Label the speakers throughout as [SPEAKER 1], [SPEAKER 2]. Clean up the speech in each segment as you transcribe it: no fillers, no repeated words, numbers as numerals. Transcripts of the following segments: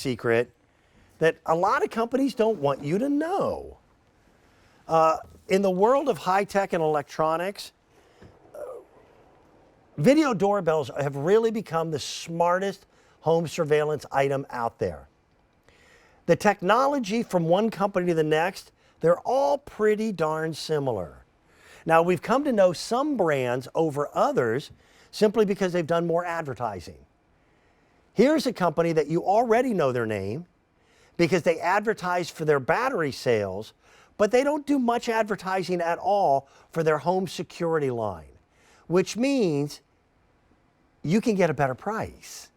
[SPEAKER 1] secret that a lot of companies don't want you to know. In the world of high tech and electronics, video doorbells have really become the smartest home surveillance item out there. The technology from one company to the next, they're all pretty darn similar. Now, we've come to know some brands over others simply because they've done more advertising. Here's a company that you already know their name because they advertise for their battery sales, but they don't do much advertising at all for their home security line, which means you can get a better price.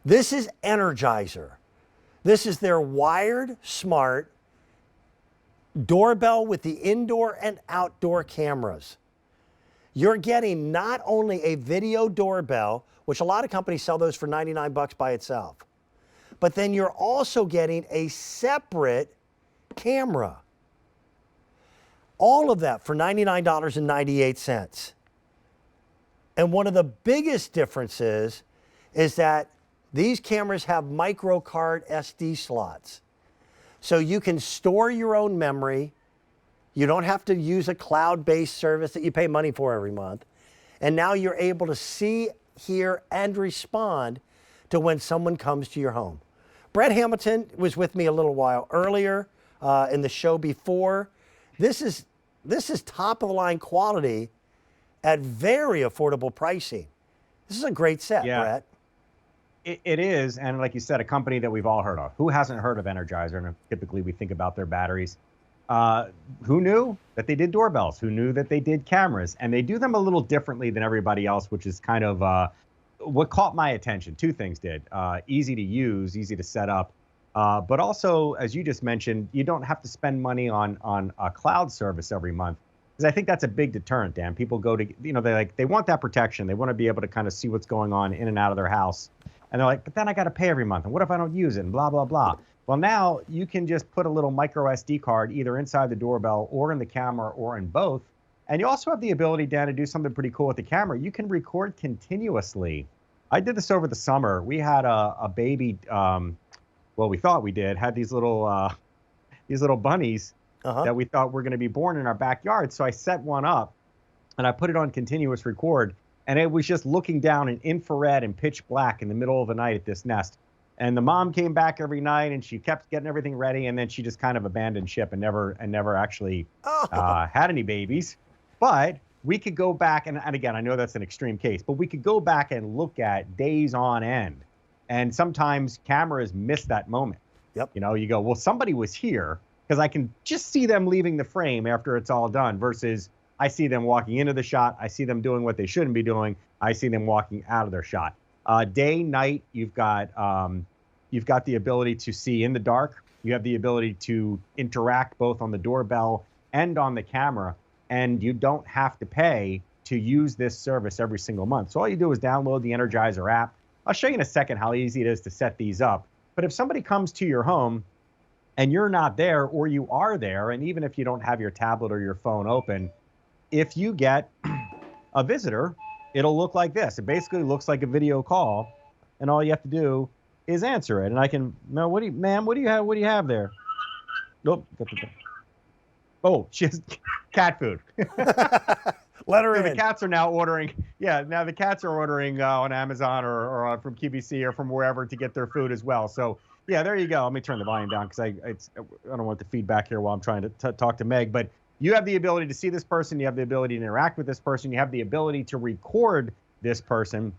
[SPEAKER 1] This is Energizer. This is their wired, smart doorbell with the indoor and outdoor cameras. You're getting not only a video doorbell, which a lot of companies sell those for 99 bucks by itself, but then you're also getting a separate camera. All of that for $99.98. And one of the biggest differences is that these cameras have micro card SD slots. So you can store your own memory. You don't have to use a cloud-based service that you pay money for every month. And now you're able to see, hear, and respond to when someone comes to your home. Brett Hamilton was with me a little while earlier in the show before. This is top-of-the-line quality at very affordable pricing. This is a great set, Brett.
[SPEAKER 2] It is, and like you said, a company that we've all heard of. Who hasn't heard of Energizer? And typically we think about their batteries. Who knew that they did doorbells? Who knew that they did cameras? And they do them a little differently than everybody else, which is kind of what caught my attention. Two things did. Easy to use, easy to set up. But also, as you just mentioned, you don't have to spend money on a cloud service every month. Because I think that's a big deterrent, Dan. People go to, they want that protection. They want to be able to kind of see what's going on in and out of their house. And they're like, but then I got to pay every month. And what if I don't use it? And blah, blah, blah. Well, now you can just put a little micro SD card either inside the doorbell or in the camera or in both. And you also have the ability, Dan, to do something pretty cool with the camera. You can record continuously. I did this over the summer. We had a baby, well, we thought we did, had these little bunnies that we thought were going to be born in our backyard. So I set one up and I put it on continuous record. And it was just looking down in infrared and pitch black in the middle of the night at this nest. And the mom came back every night and she kept getting everything ready. And then she just kind of abandoned ship and never actually had any babies. But we could go back, and again, I know that's an extreme case, but we could go back and look at days on end. And sometimes cameras miss that moment.
[SPEAKER 1] Yep.
[SPEAKER 2] You go, well, somebody was here because I can just see them leaving the frame after it's all done versus I see them walking into the shot. I see them doing what they shouldn't be doing. I see them walking out of their shot. Day, night, you've got the ability to see in the dark. You have the ability to interact both on the doorbell and on the camera, and you don't have to pay to use this service every single month. So all you do is download the Energizer app. I'll show you in a second how easy it is to set these up. But if somebody comes to your home and you're not there, or you are there, and even if you don't have your tablet or your phone open, if you get a visitor, it'll look like this. It basically looks like a video call, and all you have to do is answer it. And I can, no, ma'am, what do you have there? Nope. Oh, she has cat food.
[SPEAKER 1] Let her in.
[SPEAKER 2] The cats are now ordering. Yeah, now the cats are ordering on Amazon or from QVC or from wherever to get their food as well. So yeah, there you go. Let me turn the volume down because I don't want the feedback here while I'm trying to talk to Meg. But you have the ability to see this person. You have the ability to interact with this person. You have the ability to record this person.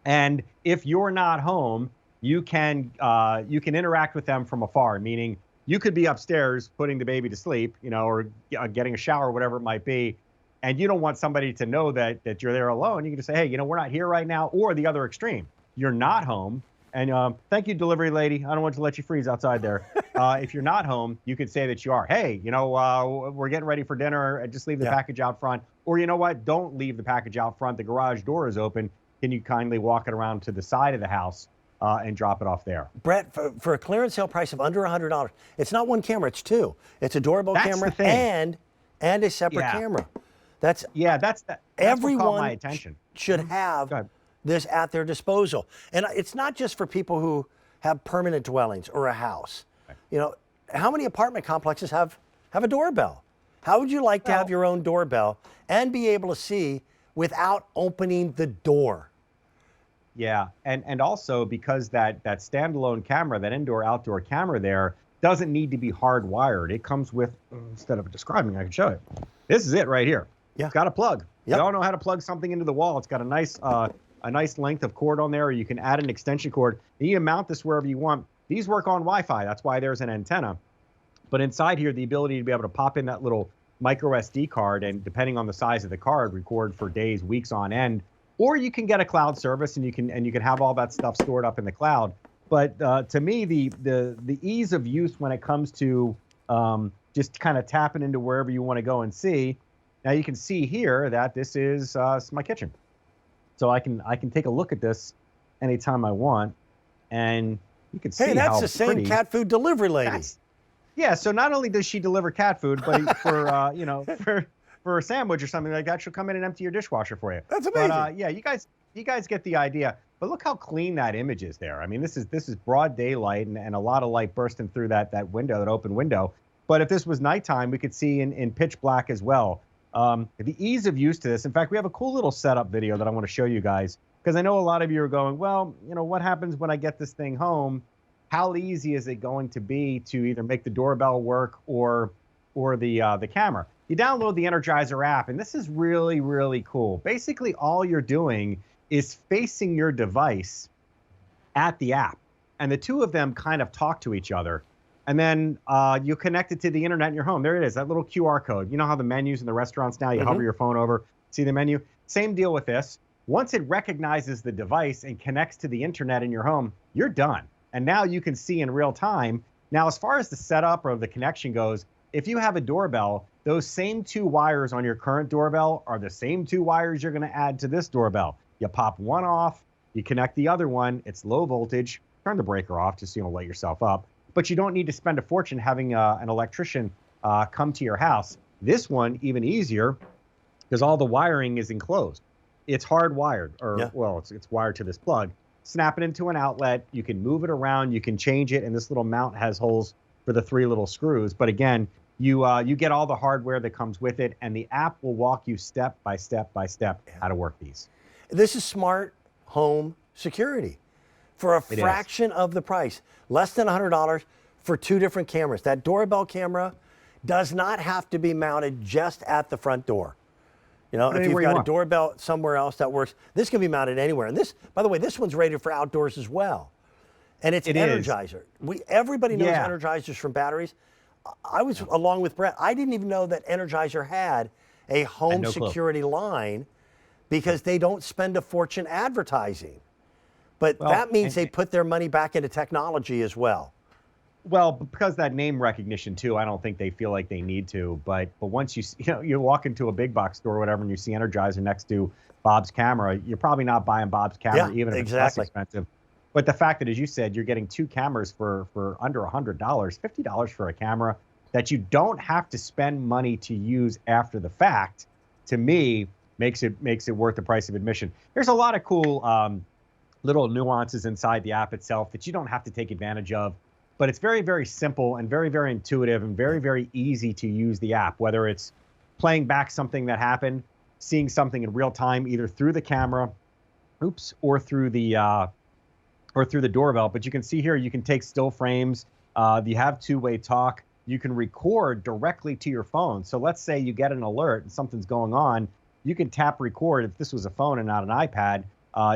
[SPEAKER 2] And if you're not home, you can interact with them from afar, meaning you could be upstairs putting the baby to sleep, or getting a shower, whatever it might be. And you don't want somebody to know that you're there alone. You can just say, hey, we're not here right now. Or the other extreme, you're not home. And thank you, delivery lady. I don't want to let you freeze outside there. If you're not home, you could say that you are. Hey, we're getting ready for dinner. Just leave the package out front. Or you know what? Don't leave the package out front. The garage door is open. Can you kindly walk it around to the side of the house and drop it off there?
[SPEAKER 1] Brett, for a clearance sale price of under $100, it's not one camera, it's two. It's a doorbell camera and a separate camera. That's
[SPEAKER 2] everyone caught my attention.
[SPEAKER 1] Should have this at their disposal. And it's not just for people who have permanent dwellings or a house. You know, how many apartment complexes have a doorbell? How would you like to have your own doorbell and be able to see without opening the door?
[SPEAKER 2] Yeah, and also because that standalone camera, that indoor-outdoor camera there, doesn't need to be hardwired. It comes with, instead of describing, I can show you. This is it right here.
[SPEAKER 1] Yeah.
[SPEAKER 2] It's got a plug.
[SPEAKER 1] Yep.
[SPEAKER 2] You all know how to plug something into the wall. It's got a nice length of cord on there, or you can add an extension cord. You can mount this wherever you want. These work on Wi-Fi. That's why there's an antenna. But inside here, the ability to be able to pop in that little micro SD card, and depending on the size of the card, record for days, weeks on end. Or you can get a cloud service, and you can have all that stuff stored up in the cloud. But to me, the ease of use when it comes to just kind of tapping into wherever you want to go and see. Now you can see here that this is my kitchen, so I can take a look at this anytime I want, and you can see.
[SPEAKER 1] Hey, that's
[SPEAKER 2] how
[SPEAKER 1] the same
[SPEAKER 2] pretty
[SPEAKER 1] cat food delivery lady.
[SPEAKER 2] Yeah. So not only does she deliver cat food, but for for a sandwich or something like that, she'll come in and empty your dishwasher for you.
[SPEAKER 1] That's amazing.
[SPEAKER 2] But yeah, you guys get the idea. But look how clean that image is there. I mean, this is broad daylight and a lot of light bursting through that window, that open window. But if this was nighttime, we could see in pitch black as well. The ease of use to this. In fact, we have a cool little setup video that I want to show you guys, because I know a lot of you are going, well, what happens when I get this thing home? How easy is it going to be to either make the doorbell work or the camera? You download the Energizer app, and this is really, really cool. Basically, all you're doing is facing your device at the app, and the two of them kind of talk to each other. And then you connect it to the internet in your home. There it is, that little QR code. You know how the menus in the restaurants now, you hover your phone over, see the menu? Same deal with this. Once it recognizes the device and connects to the internet in your home, you're done. And now you can see in real time. Now, as far as the setup or the connection goes, if you have a doorbell, those same two wires on your current doorbell are the same two wires you're going to add to this doorbell. You pop one off, you connect the other one. It's low voltage. Turn the breaker off just so you don't light yourself up. But you don't need to spend a fortune having an electrician come to your house. This one, even easier, because all the wiring is enclosed. It's hardwired, well, it's wired to this plug. Snap it into an outlet. You can move it around. You can change it, and this little mount has holes for the 3 little screws. But again, you get all the hardware that comes with it, and the app will walk you step by step by step how to work these.
[SPEAKER 1] This is smart home security for a fraction of the price, less than $100 for 2 different cameras. That doorbell camera does not have to be mounted just at the front door. If you've got a doorbell somewhere else that works, this can be mounted anywhere. And this, by the way, this one's rated for outdoors as well. And it's an Energizer. Everybody knows Energizers from batteries. I was, along with Brett, I didn't even know that Energizer had a home security line, because they don't spend a fortune advertising. But that means they put their money back into technology as well.
[SPEAKER 2] Well, because that name recognition too, I don't think they feel like they need to. But once you walk into a big box store or whatever, and you see Energizer next to Bob's camera, you're probably not buying Bob's camera, even if it's less expensive. But the fact that, as you said, you're getting 2 cameras for under $100, $50 for a camera that you don't have to spend money to use after the fact, to me, makes it worth the price of admission. There's a lot of cool little nuances inside the app itself that you don't have to take advantage of. But it's very, very simple and very, very intuitive and very, very easy to use the app, whether it's playing back something that happened, seeing something in real time, either through the camera, or through the doorbell. But you can see here, you can take still frames. You have 2-way talk. You can record directly to your phone. So let's say you get an alert and something's going on. You can tap record. If this was a phone and not an iPad,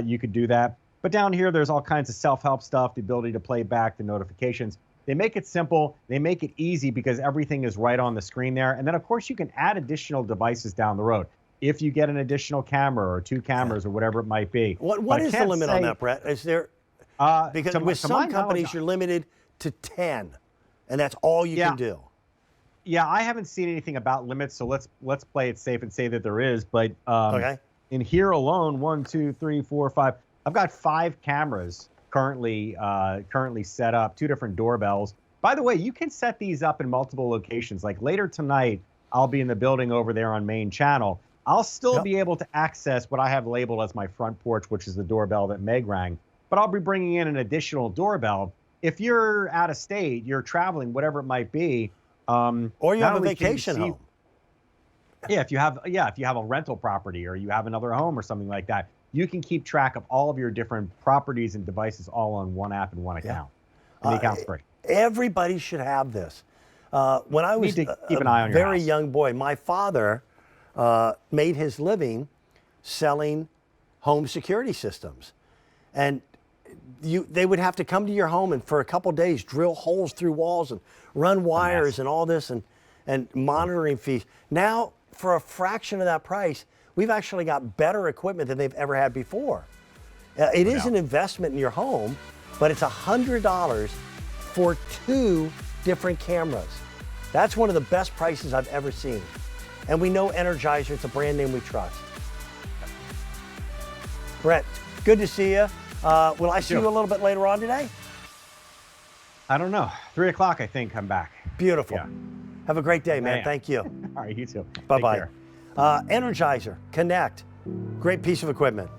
[SPEAKER 2] you could do that. But down here, there's all kinds of self-help stuff, the ability to play back the notifications. They make it simple. They make it easy because everything is right on the screen there. And then, of course, you can add additional devices down the road if you get an additional camera or 2 cameras or whatever it might be.
[SPEAKER 1] What is the limit on that, Brett? Is there because with some companies, you're limited to 10, and that's all you can do.
[SPEAKER 2] Yeah, I haven't seen anything about limits, so let's play it safe and say that there is. But in here alone, 1, 2, 3, 4, 5. I've got 5 cameras currently set up, 2 different doorbells. By the way, you can set these up in multiple locations. Like later tonight, I'll be in the building over there on Main Channel. I'll still be able to access what I have labeled as my front porch, which is the doorbell that Meg rang. But I'll be bringing in an additional doorbell if you're out of state, you're traveling, whatever it might be,
[SPEAKER 1] Or you
[SPEAKER 2] not
[SPEAKER 1] have a
[SPEAKER 2] only can you
[SPEAKER 1] vacation
[SPEAKER 2] see-
[SPEAKER 1] home.
[SPEAKER 2] Yeah, if you have a rental property or you have another home or something like that, you can keep track of all of your different properties and devices all on one app and one account. And the account's great.
[SPEAKER 1] Everybody should have this. When I was
[SPEAKER 2] Need to keep an eye on your
[SPEAKER 1] very
[SPEAKER 2] house.
[SPEAKER 1] young boy, my father made his living selling home security systems. And they would have to come to your home and for a couple days drill holes through walls and run wires and all this and monitoring fees. Now, for a fraction of that price, we've actually got better equipment than they've ever had before. It is an investment in your home, but it's $100 for 2 different cameras. That's one of the best prices I've ever seen. And we know Energizer, it's a brand name we trust. Brett, good to see you. Will I see you a little bit later on today?
[SPEAKER 2] I don't know. 3 o'clock, I think, I'm back.
[SPEAKER 1] Beautiful.
[SPEAKER 2] Yeah.
[SPEAKER 1] Have a great day, man.
[SPEAKER 2] Yeah.
[SPEAKER 1] Thank you.
[SPEAKER 2] All right, you too. Take
[SPEAKER 1] Bye-bye.
[SPEAKER 2] care.
[SPEAKER 1] Energizer, Connect. Great piece of equipment.